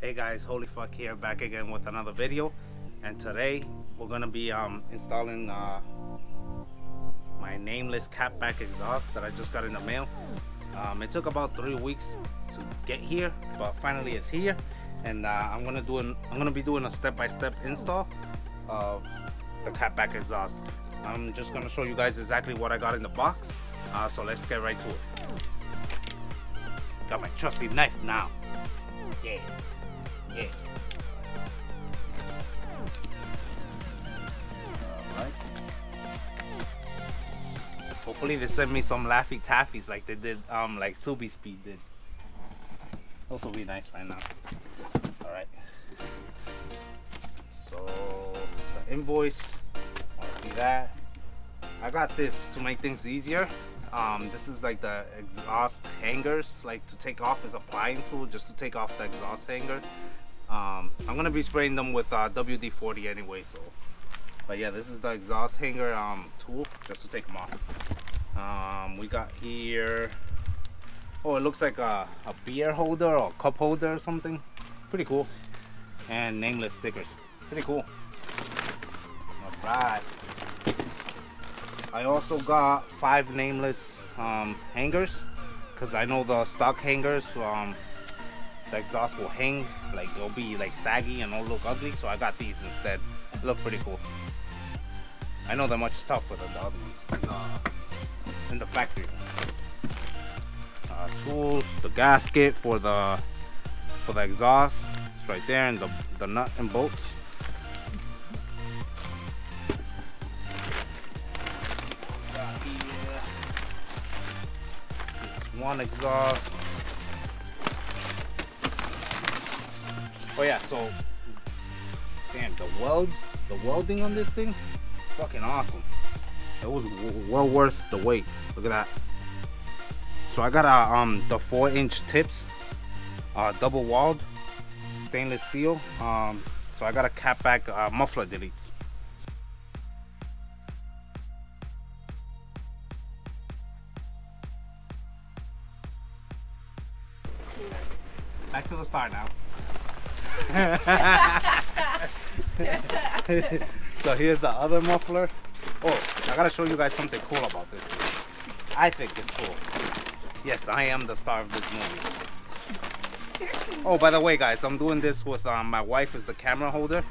Hey guys, HoeLeeFuQQ here, back again with another video, and today we're gonna be installing my Nameless Catback Exhaust that I just got in the mail. It took about 3 weeks to get here, but finally it's here, and I'm gonna be doing a step-by-step install of the catback exhaust. I'm just gonna show you guys exactly what I got in the box. So let's get right to it. Got my trusty knife now. Yeah. Yeah. Alright. Hopefully they send me some Laffy Taffies like they did, like Subi Speed did. Those will be nice right now. Alright. So the invoice, wanna see that? I got this to make things easier. This is like the exhaust hangers, like to take off is applying tool, just to take off the exhaust hanger. I'm gonna be spraying them with WD-40 anyway, so. But yeah, this is the exhaust hanger tool, just to take them off. We got here, oh, it looks like a beer holder or cup holder or something. Pretty cool. And Nameless stickers, pretty cool. All right. I also got 5 Nameless hangers, because I know the stock hangers, the exhaust will hang, like it'll be like saggy and it'll look ugly, so I got these instead. They look pretty cool. I know they're much tougher than the other ones in the factory. Tools, the gasket for the exhaust, it's right there, and the nut and bolts. One exhaust. Oh yeah, so damn, the welding on this thing, fucking awesome. It was well worth the wait. Look at that. So I got the 4-inch tips, double walled stainless steel. So I got a catback muffler deletes. Back to the start now. So here's the other muffler. Oh, I gotta show you guys something cool about this. I think it's cool. Yes, I am the star of this movie. Oh, by the way, guys, I'm doing this with my wife is the camera holder.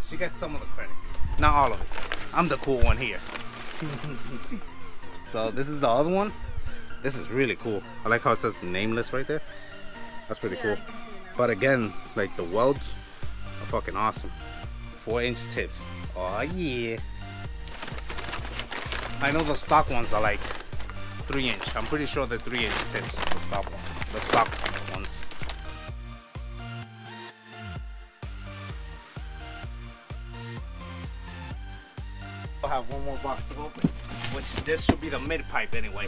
She gets some of the credit, not all of it. I'm the cool one here. So this is the other one. This is really cool. I like how it says Nameless right there. That's pretty cool. But again, like the welds are fucking awesome. 4-inch tips. Oh yeah. I know the stock ones are like 3-inch. I'm pretty sure they're 3-inch tips. The stock ones. I'll have one more box to open, which this should be the mid pipe anyway.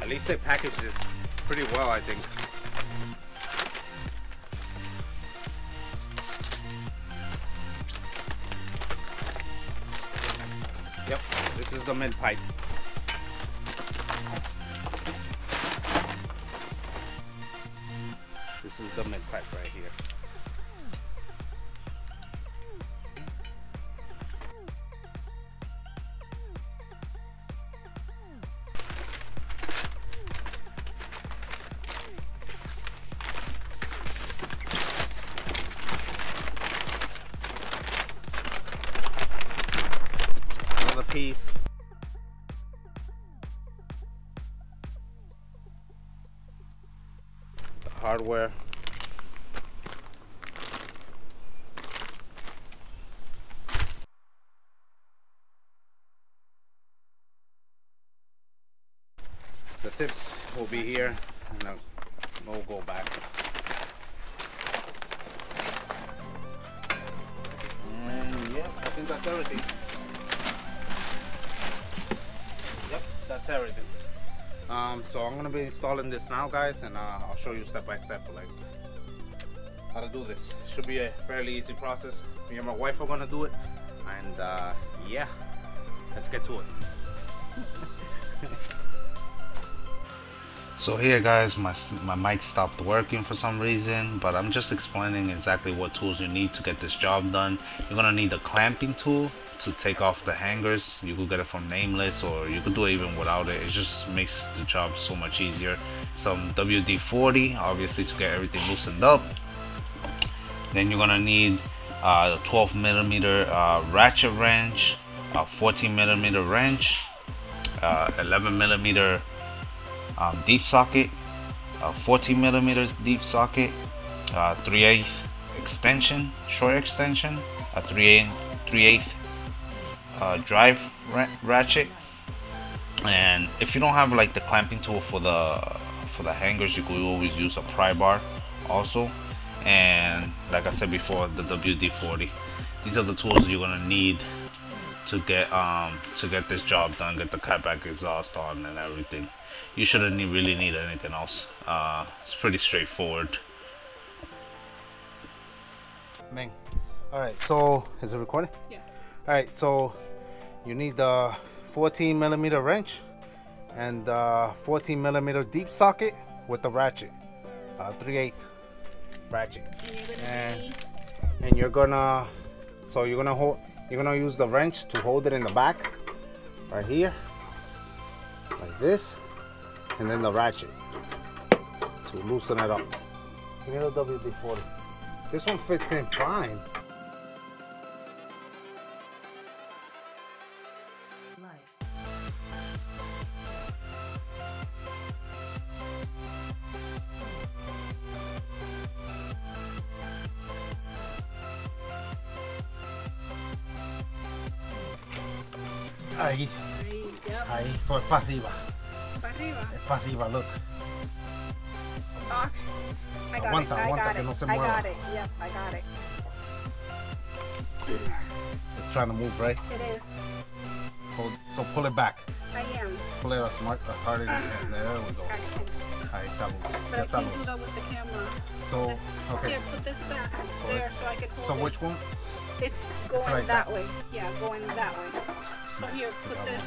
At least they packaged this pretty well, I think. Yep, this is the mid pipe. This is the mid pipe right here. Piece. The hardware. The tips will be here, and then we'll go back. And yeah, I think that's everything. Yep, that's everything. So I'm gonna be installing this now, guys, and I'll show you step by step like how to do this. Should be a fairly easy process. Me and my wife are gonna do it, and yeah, let's get to it. So here, guys, my mic stopped working for some reason, but I'm just explaining exactly what tools you need to get this job done. You're gonna need a clamping tool to take off the hangers. You could get it from Nameless, or you could do it even without it. It just makes the job so much easier. Some WD-40, obviously, to get everything loosened up. Then you're gonna need a 12mm ratchet wrench, a 14mm wrench, 11mm deep socket, a 14mm deep socket, 3/8 extension, short extension, a 3/8 drive ratchet. And if you don't have like the clamping tool for the hangers, you could always use a pry bar also. And like I said before, the WD-40. These are the tools you're gonna need to get this job done, get the catback exhaust on and everything. You shouldn't really need anything else. It's pretty straightforward. Ming. All right, so is it recording? Yeah. All right, so you need the 14mm wrench and 14mm deep socket with the ratchet, 3/8 ratchet. And you're gonna use the wrench to hold it in the back, right here, like this, and then the ratchet to loosen it up. Give me the WD-40. This one fits in fine. Ahí. Yep. Ahí, fue para arriba. Para arriba. Es para arriba, look. Ah, I got Aguanta, it. aguanta, I got que it. no se I mueva. got it. Yep, I got it. It's trying to move, right? It is. So pull it back. I am. Pull it as hard as you can. There we go. Ahí está loose. But Ya I está can't do loose. that with the camera. So, okay. Here, put this back there so I can hold So it. which one? It's going like that that. way. Yeah, going that way. So Nice. here, put this.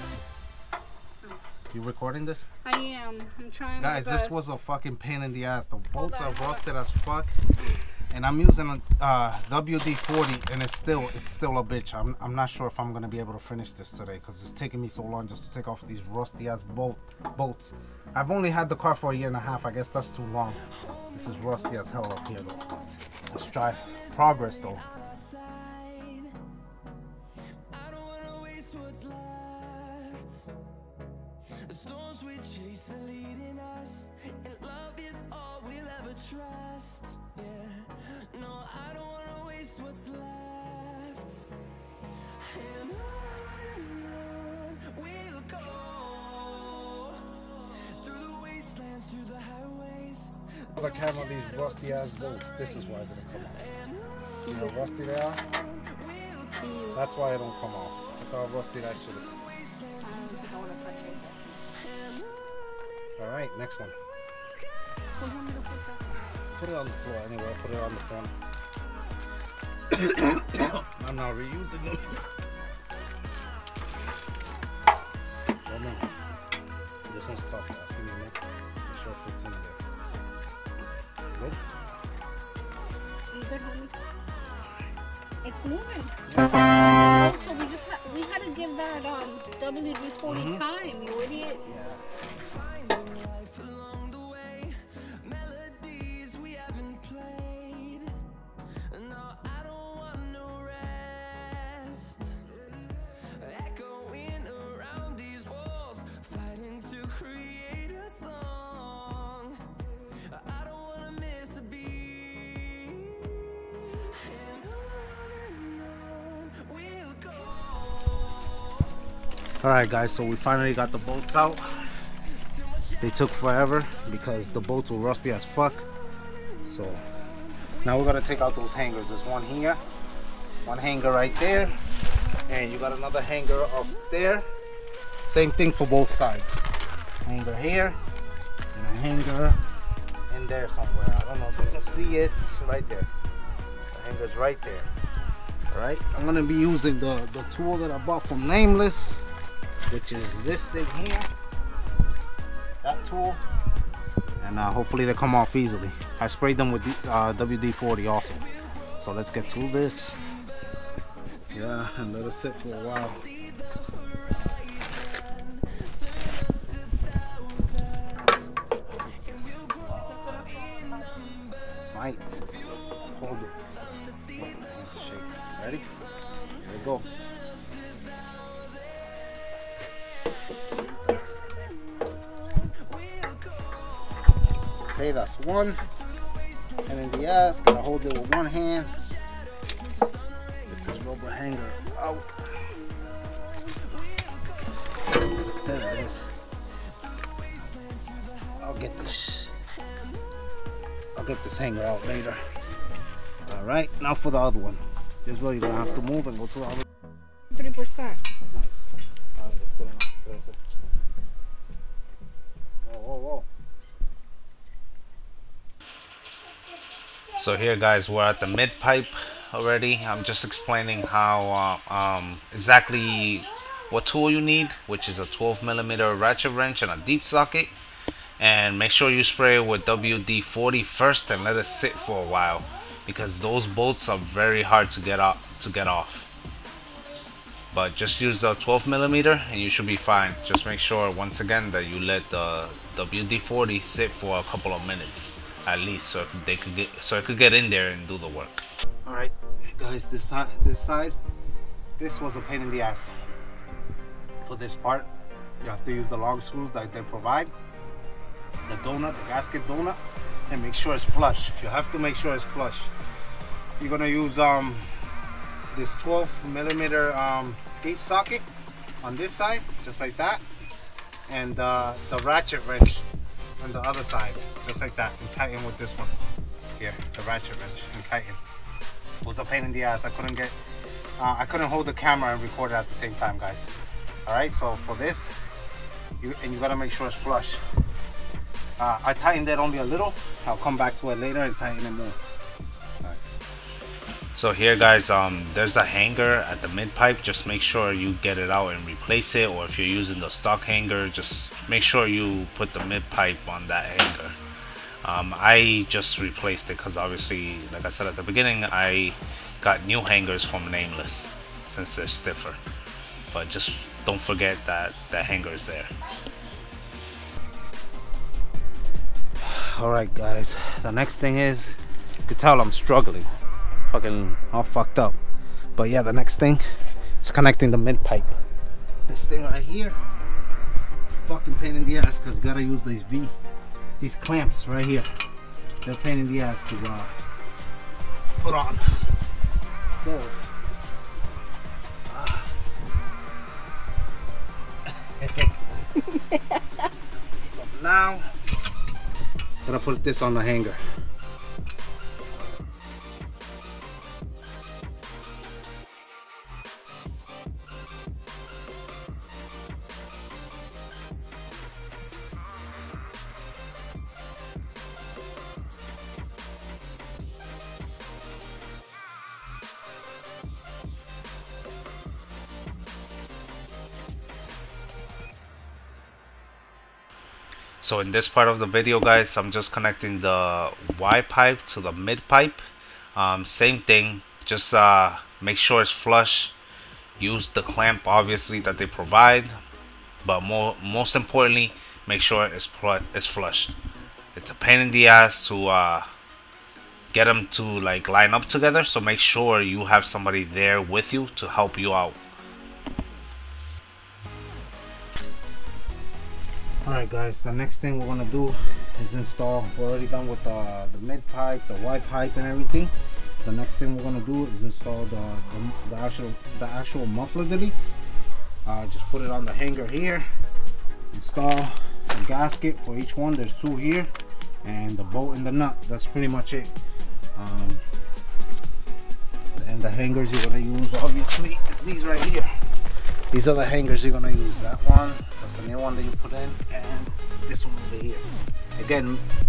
You recording this? I am. I'm trying my Guys, best. this was a fucking pain in the ass. The bolts on, are hold rusted as fuck. And I'm using a WD-40, and it's still a bitch. I'm not sure if I'm gonna be able to finish this today because it's taking me so long just to take off these rusty ass bolts. I've only had the car for a year and a half. I guess that's too long. This is rusty as hell up here though. Let's try progress though. The camera, these rusty ass bolts. This is why it didn't come off. You know how rusty they are? That's why it don't come off. Look how rusty that shit is. Alright, next one. Put it on the floor anyway. Put it on the corner. I'm not reusing them. Oh man. This one's tough. See me, man. Make sure it fits in there. Good? You good, homie? It's moving. Oh, so we had to give that WD-40 time, you idiot. Yeah. Alright guys, so we finally got the bolts out. They took forever because the bolts were rusty as fuck. So now we're gonna take out those hangers. There's one here, one hanger right there, and you got another hanger up there. Same thing for both sides. hanger here, and a hanger in there somewhere. I don't know if you can see it. Right there. The hanger's right there. Alright, I'm gonna be using the tool that I bought from Nameless, which is this thing here. That tool. And hopefully they come off easily. I sprayed them with WD-40 also. So let's get to this. Yeah, and let it sit for a while. Might hold it. Let's shake it. Ready? Here we go. Okay, that's one. And in the ass, gotta hold it with one hand. Get this rubber hanger out. There it is. I'll get this hanger out later. All right, now for the other one. This is where you're gonna have to move and go to the other. 3%. Whoa. So here, guys, we're at the mid pipe already. I'm just explaining how exactly what tool you need, which is a 12mm ratchet wrench and a deep socket. And make sure you spray it with WD-40 first and let it sit for a while, because those bolts are very hard to get off. But just use the 12mm and you should be fine. Just make sure, once again, that you let the WD-40 sit for a couple of minutes at least, so it could get in there and do the work. All right, guys, this side, this was a pain in the ass. For this part, you have to use the long screws that they provide, the gasket donut, and make sure it's flush. You have to make sure it's flush. You're gonna use this 12mm deep socket on this side, just like that, and the ratchet wrench on the other side, just like that, and tighten with this one here, the ratchet wrench, and tighten. It was a pain in the ass. I couldn't hold the camera and record it at the same time, guys. All right, so for this, you gotta make sure it's flush. I tightened it only a little. I'll come back to it later and tighten it more. Right. So here, guys, there's a hanger at the mid pipe. Just make sure you get it out and replace it, or if you're using the stock hanger, just make sure you put the mid pipe on that hanger. I just replaced it because obviously, like I said at the beginning, I got new hangers from Nameless since they're stiffer. But just don't forget that the hanger is there. Alright, guys, the next thing is, you can tell I'm struggling, fucking all fucked up. But yeah, the next thing is connecting the mid pipe. This thing right here, it's a fucking pain in the ass because you gotta use these clamps right here. They're a pain in the ass to put on. So so now I'm gonna put this on the hanger. So in this part of the video, guys, I'm just connecting the Y pipe to the mid pipe. Same thing, just make sure it's flush. Use the clamp, obviously, that they provide, but most importantly, make sure it's flushed. It's a pain in the ass to get them to like line up together, so make sure you have somebody there with you to help you out. Alright, guys, the next thing we're gonna do is install. We're already done with the mid pipe, the Y pipe and everything. The next thing we're gonna do is install the actual muffler deletes. Just put it on the hanger here. Install the gasket for each one. There's two here, and the bolt and the nut. That's pretty much it. And the hangers you're gonna use, obviously, is these right here. These are the hangers you're gonna use. That one, that's the new one that you put in, and this one over here.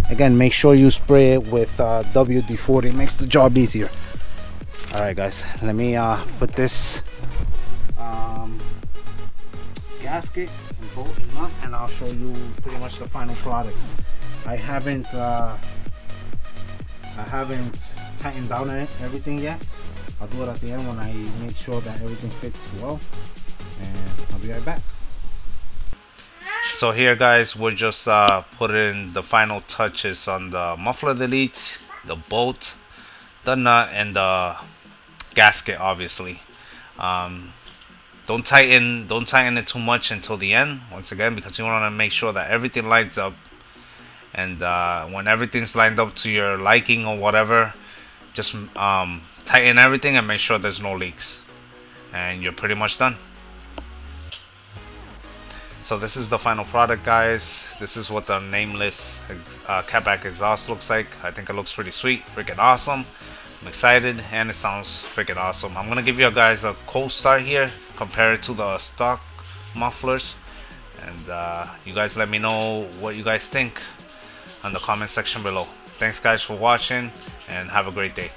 Again, make sure you spray it with WD-40. It makes the job easier. All right, guys, let me put this gasket and bolt and nut, and I'll show you pretty much the final product. I haven't tightened down everything yet. I'll do it at the end when I make sure that everything fits well, and I'll be right back. So here, guys, we're just putting the final touches on the muffler delete, the bolt, the nut, and the gasket. Obviously, don't tighten it too much until the end. Once again, because you want to make sure that everything lines up, and when everything's lined up to your liking or whatever, just tighten everything and make sure there's no leaks, and you're pretty much done. So this is the final product, guys. This is what the Nameless Catback Exhaust looks like. I think it looks pretty sweet, freaking awesome. I'm excited, and it sounds freaking awesome. I'm gonna give you guys a cold start here, compare it to the stock mufflers, and you guys let me know what you guys think on the comment section below. Thanks, guys, for watching, and have a great day.